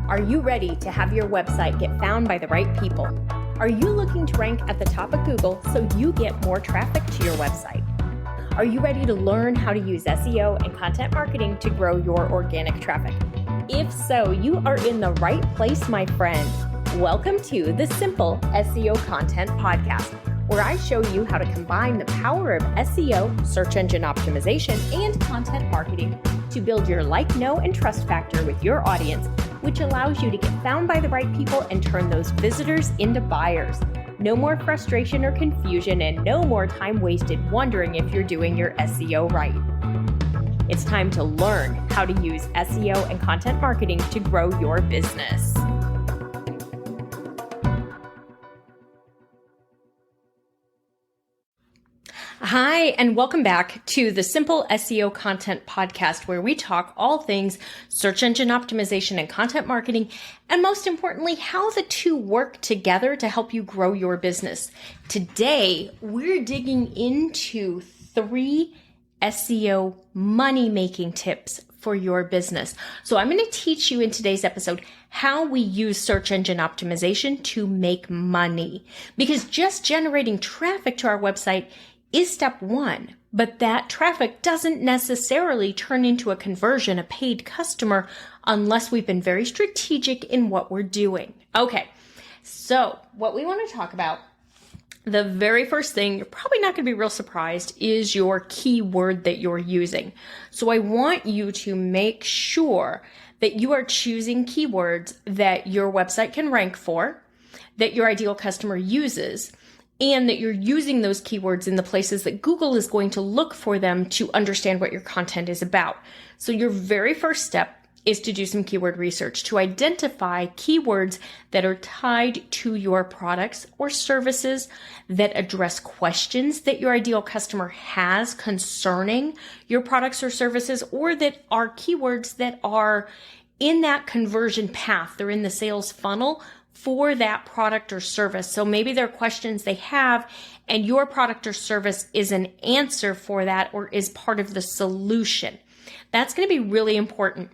Are you ready to have your website get found by the right people? Are you looking to rank at the top of Google so you get more traffic to your website? Are you ready to learn how to use SEO and content marketing to grow your organic traffic? If so, you are in the right place, my friend. Welcome to the Simple SEO Content Podcast, where I show you how to combine the power of SEO, search engine optimization, and content marketing to build your like, know, and trust factor with your audience, which allows you to get found by the right people and turn those visitors into buyers. No more frustration or confusion, and no more time wasted wondering if you're doing your SEO right. It's time to learn how to use SEO and content marketing to grow your business. Hi, and welcome back to the Simple SEO Content Podcast, where we talk all things search engine optimization and content marketing, and most importantly, how the two work together to help you grow your business. Today, we're digging into 3 SEO money-making tips for your business. So I'm going to teach you in today's episode how we use search engine optimization to make money, because just generating traffic to our website is step one, but that traffic doesn't necessarily turn into a conversion, a paid customer, unless we've been very strategic in what we're doing. Okay, so what we want to talk about, the very first thing, you're probably not going to be real surprised, is your keyword that you're using. So I want you to make sure that you are choosing keywords that your website can rank for, that your ideal customer uses, and that you're using those keywords in the places that Google is going to look for them to understand what your content is about. So your very first step is to do some keyword research to identify keywords that are tied to your products or services, that address questions that your ideal customer has concerning your products or services, or that are keywords that are in that conversion path. They're in the sales funnel for that product or service. So maybe there are questions they have, and your product or service is an answer for that or is part of the solution. That's going to be really important.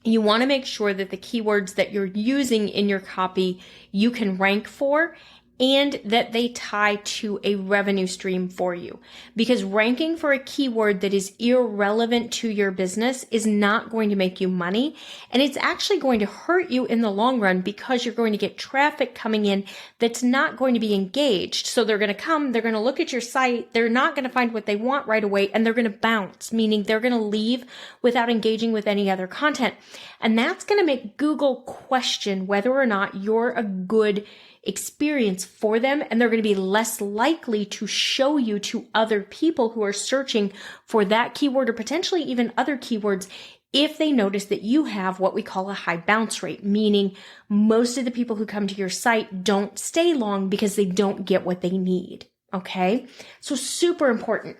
You want to make sure that the keywords that you're using in your copy you can rank for, and that they tie to a revenue stream for you. Because ranking for a keyword that is irrelevant to your business is not going to make you money, and it's actually going to hurt you in the long run, because you're going to get traffic coming in that's not going to be engaged. So they're going to come, they're going to look at your site, they're not going to find what they want right away, and they're going to bounce, meaning they're going to leave without engaging with any other content. And that's going to make Google question whether or not you're a good experience for them, and they're going to be less likely to show you to other people who are searching for that keyword, or potentially even other keywords, if they notice that you have what we call a high bounce rate, meaning most of the people who come to your site don't stay long because they don't get what they need. Okay, so super important.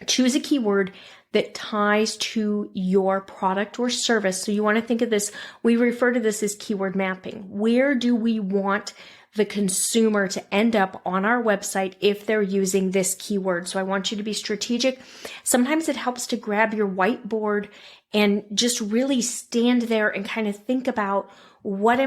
Choose a keyword that ties to your product or service. So you want to think of this, we refer to this as keyword mapping. Where do we want the consumer to end up on our website if they're using this keyword? So I want you to be strategic. Sometimes it helps to grab your whiteboard and just really stand there and kind of think about, what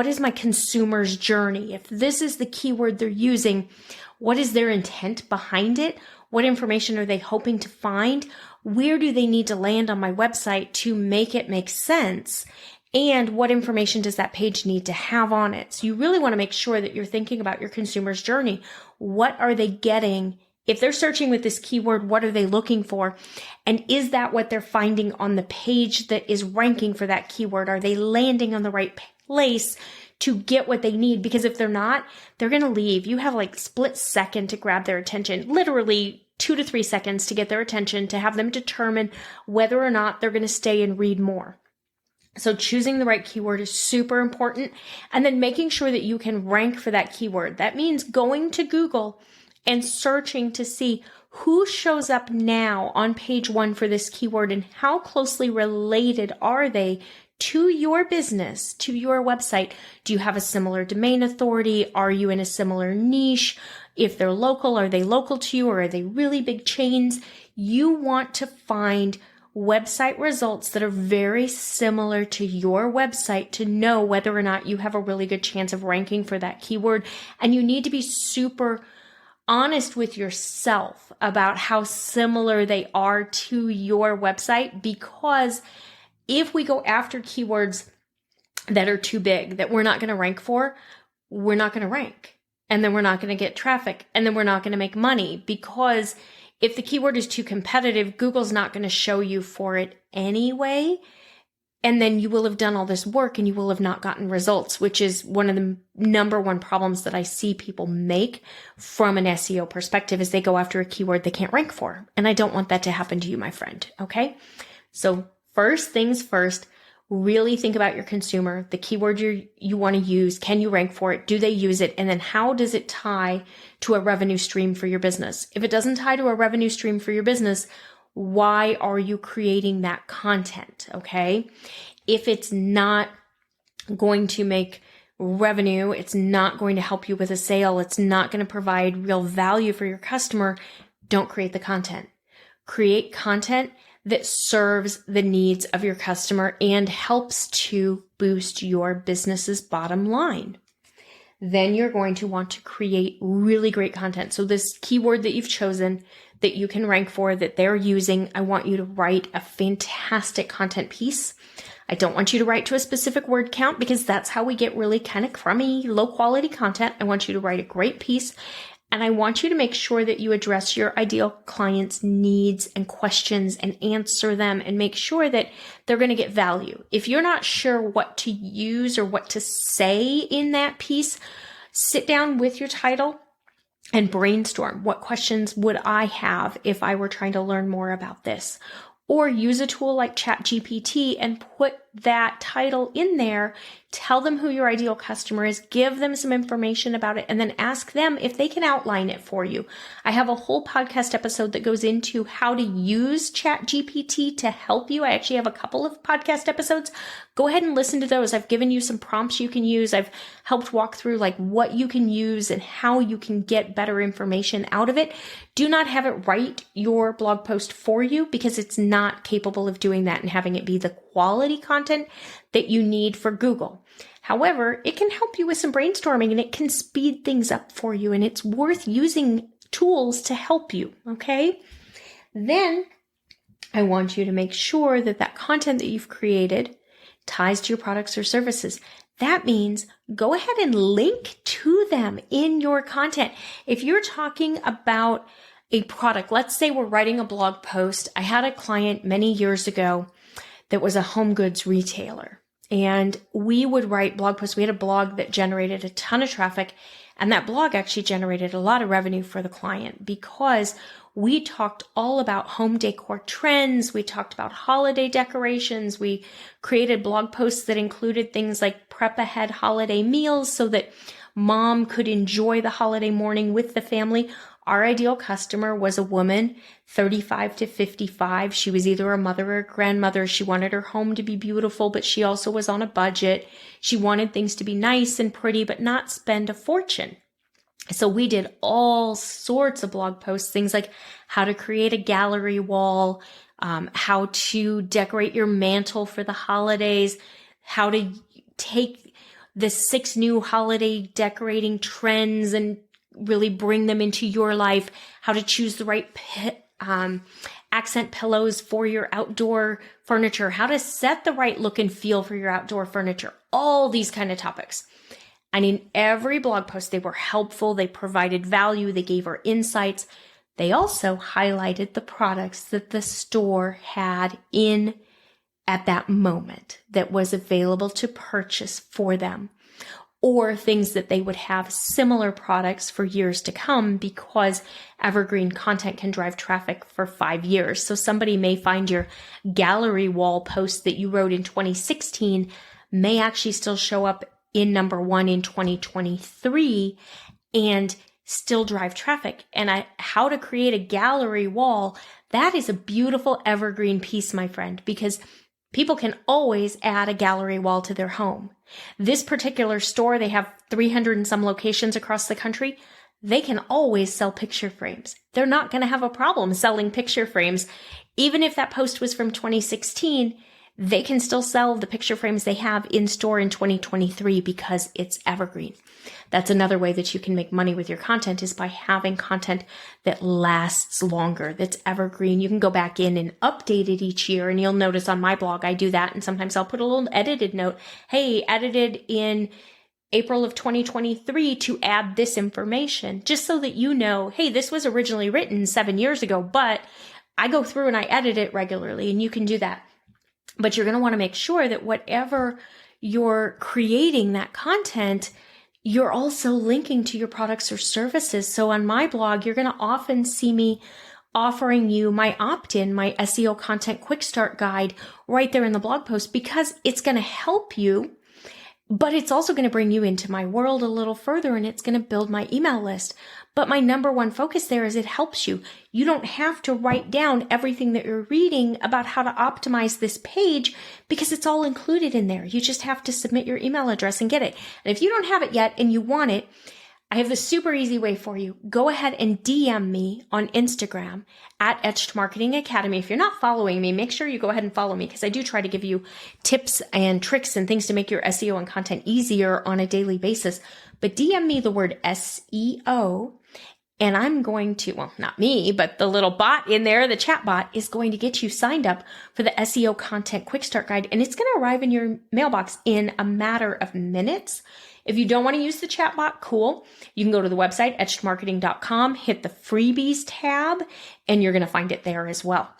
is my consumer's journey? If this is the keyword they're using, what is their intent behind it? What information are they hoping to find? Where do they need to land on my website to make it make sense? And what information does that page need to have on it? So you really want to make sure that you're thinking about your consumer's journey. What are they getting? If they're searching with this keyword, what are they looking for? And is that what they're finding on the page that is ranking for that keyword? Are they landing on the right place to get what they need? Because if they're not, they're going to leave. You have like split second to grab their attention, literally 2 to 3 seconds to get their attention, to have them determine whether or not they're going to stay and read more. So choosing the right keyword is super important, and then making sure that you can rank for that keyword. That means going to Google and searching to see who shows up now on page 1 for this keyword, and how closely related are they to your business, to your website. Do you have a similar domain authority? Are you in a similar niche? If they're local, are they local to you, or are they really big chains? You want to find website results that are very similar to your website to know whether or not you have a really good chance of ranking for that keyword. And you need to be super honest with yourself about how similar they are to your website, because if we go after keywords that are too big, that we're not going to rank for, we're not going to rank. And then we're not going to get traffic. And then we're not going to make money, because if the keyword is too competitive, Google's not going to show you for it anyway. And then you will have done all this work and you will have not gotten results, which is one of the number one problems that I see people make from an SEO perspective, is they go after a keyword they can't rank for. And I don't want that to happen to you, my friend. Okay. So first things first, really think about your consumer, the keyword you want to use. Can you rank for it? Do they use it? And then how does it tie to a revenue stream for your business? If it doesn't tie to a revenue stream for your business, why are you creating that content? Okay. If it's not going to make revenue, it's not going to help you with a sale, it's not going to provide real value for your customer, don't create the content. Create content that serves the needs of your customer and helps to boost your business's bottom line. Then you're going to want to create really great content. So this keyword that you've chosen that you can rank for, that they're using, I want you to write a fantastic content piece. I don't want you to write to a specific word count, because that's how we get really kind of crummy, low quality content. I want you to write a great piece. And I want you to make sure that you address your ideal client's needs and questions and answer them and make sure that they're going to get value. If you're not sure what to use or what to say in that piece, sit down with your title and brainstorm. What questions would I have if I were trying to learn more about this? Or use a tool like ChatGPT and put that title in there. Tell them who your ideal customer is, give them some information about it, and then ask them if they can outline it for you. I have a whole podcast episode that goes into how to use ChatGPT to help you. I actually have a couple of podcast episodes. Go ahead and listen to those. I've given you some prompts you can use. I've helped walk through like what you can use and how you can get better information out of it. Do not have it write your blog post for you, because it's not capable of doing that and having it be the quality content that you need for Google. However, it can help you with some brainstorming and it can speed things up for you, and it's worth using tools to help you. Okay. Then I want you to make sure that that content that you've created ties to your products or services. That means go ahead and link to them in your content. If you're talking about a product, let's say we're writing a blog post. I had a client many years ago that was a home goods retailer, and we would write blog posts. We had a blog that generated a ton of traffic, and that blog actually generated a lot of revenue for the client because we talked all about home decor trends. We talked about holiday decorations. We created blog posts that included things like prep ahead holiday meals so that mom could enjoy the holiday morning with the family. Our ideal customer was a woman, 35 to 55. She was either a mother or a grandmother. She wanted her home to be beautiful, but she also was on a budget. She wanted things to be nice and pretty, but not spend a fortune. So we did all sorts of blog posts, things like how to create a gallery wall, how to decorate your mantle for the holidays, how to take the 6 new holiday decorating trends and really bring them into your life, how to choose the right accent pillows for your outdoor furniture, how to set the right look and feel for your outdoor furniture, all these kind of topics. And in every blog post, they were helpful. They provided value. They gave her insights. They also highlighted the products that the store had in at that moment that was available to purchase for them, or things that they would have similar products for years to come, because evergreen content can drive traffic for 5 years. So somebody may find your gallery wall post that you wrote in 2016 may actually still show up in number 1 in 2023 and still drive traffic. And how to create a gallery wall, that is a beautiful evergreen piece, my friend, because people can always add a gallery wall to their home. This particular store, they have 300 and some locations across the country. They can always sell picture frames. They're not going to have a problem selling picture frames Even if that post was from 2016, they can still sell the picture frames they have in store in 2023 because it's evergreen. That's another way that you can make money with your content, is by having content that lasts longer, that's evergreen. You can go back in and update it each year, and you'll notice on my blog I do that, and sometimes I'll put a little edited note. Hey, edited in April of 2023 to add this information, just so that you know, hey, this was originally written 7 years ago, but I go through and I edit it regularly, and you can do that. But you're going to want to make sure that whatever you're creating that content, you're also linking to your products or services. So on my blog, you're going to often see me offering you my opt-in, my SEO content quick start guide right there in the blog post, because it's going to help you, but it's also going to bring you into my world a little further, and it's going to build my email list. But my number one focus there is it helps you. You don't have to write down everything that you're reading about how to optimize this page, because it's all included in there. You just have to submit your email address and get it. And if you don't have it yet and you want it, I have the super easy way for you. Go ahead and DM me on Instagram at Etched Marketing Academy. If you're not following me, make sure you go ahead and follow me, because I do try to give you tips and tricks and things to make your SEO and content easier on a daily basis. But DM me the word SEO, and I'm going to, well, not me, but the little bot in there, the chat bot, is going to get you signed up for the SEO Content Quick Start Guide, and it's going to arrive in your mailbox in a matter of minutes. If you don't want to use the chat bot, cool. You can go to the website, etchedmarketing.com, hit the freebies tab, and you're going to find it there as well.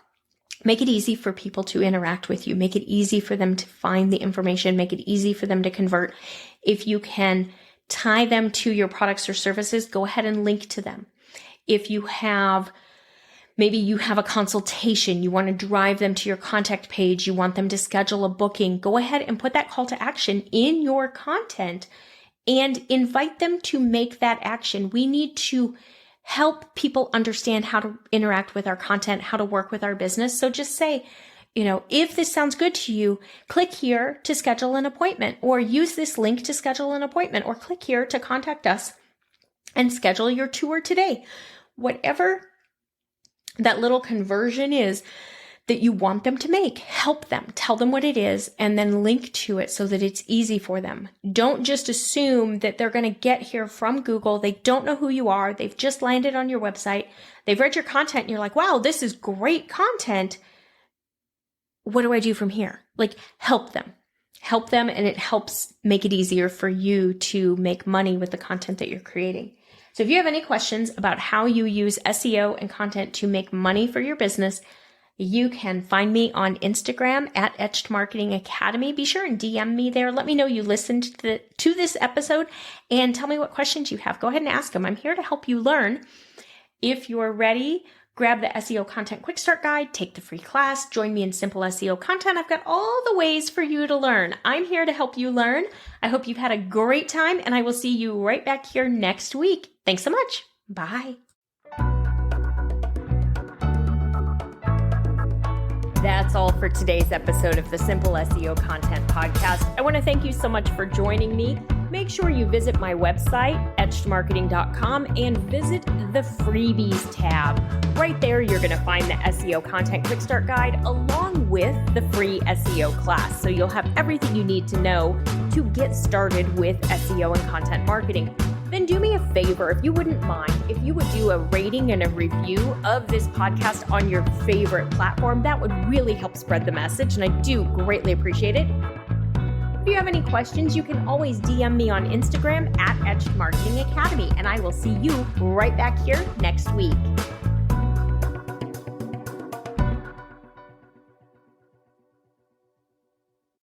Make it easy for people to interact with you. Make it easy for them to find the information. Make it easy for them to convert. If you can tie them to your products or services, go ahead and link to them. If you have, maybe you have a consultation, you want to drive them to your contact page, you want them to schedule a booking, go ahead and put that call to action in your content and invite them to make that action. We need to help people understand how to interact with our content, how to work with our business. So just say, if this sounds good to you, click here to schedule an appointment, or use this link to schedule an appointment, or click here to contact us and schedule your tour today. Whatever that little conversion is that you want them to make, help them, tell them what it is, and then link to it so that it's easy for them. Don't just assume that they're going to get here from Google. They don't know who you are. They've just landed on your website. They've read your content and you're like, wow, this is great content. What do I do from here? Help them. Help them, and it helps make it easier for you to make money with the content that you're creating. So if you have any questions about how you use SEO and content to make money for your business, you can find me on Instagram at Etched Marketing Academy. Be sure and DM me there. Let me know you listened to this episode and tell me what questions you have. Go ahead and ask them. I'm here to help you learn. If you're ready, grab the SEO Content Quick Start Guide, take the free class, join me in Simple SEO Content. I've got all the ways for you to learn. I'm here to help you learn. I hope you've had a great time, and I will see you right back here next week. Thanks so much. Bye. That's all for today's episode of the Simple SEO Content Podcast. I want to thank you so much for joining me. Make sure you visit my website, etchedmarketing.com, and visit the freebies tab. Right there, you're going to find the SEO Content Quick Start Guide along with the free SEO class. So you'll have everything you need to know to get started with SEO and content marketing. Then do me a favor, if you wouldn't mind, if you would do a rating and a review of this podcast on your favorite platform. That would really help spread the message, and I do greatly appreciate it. If you have any questions, you can always DM me on Instagram at Etched Marketing Academy, and I will see you right back here next week.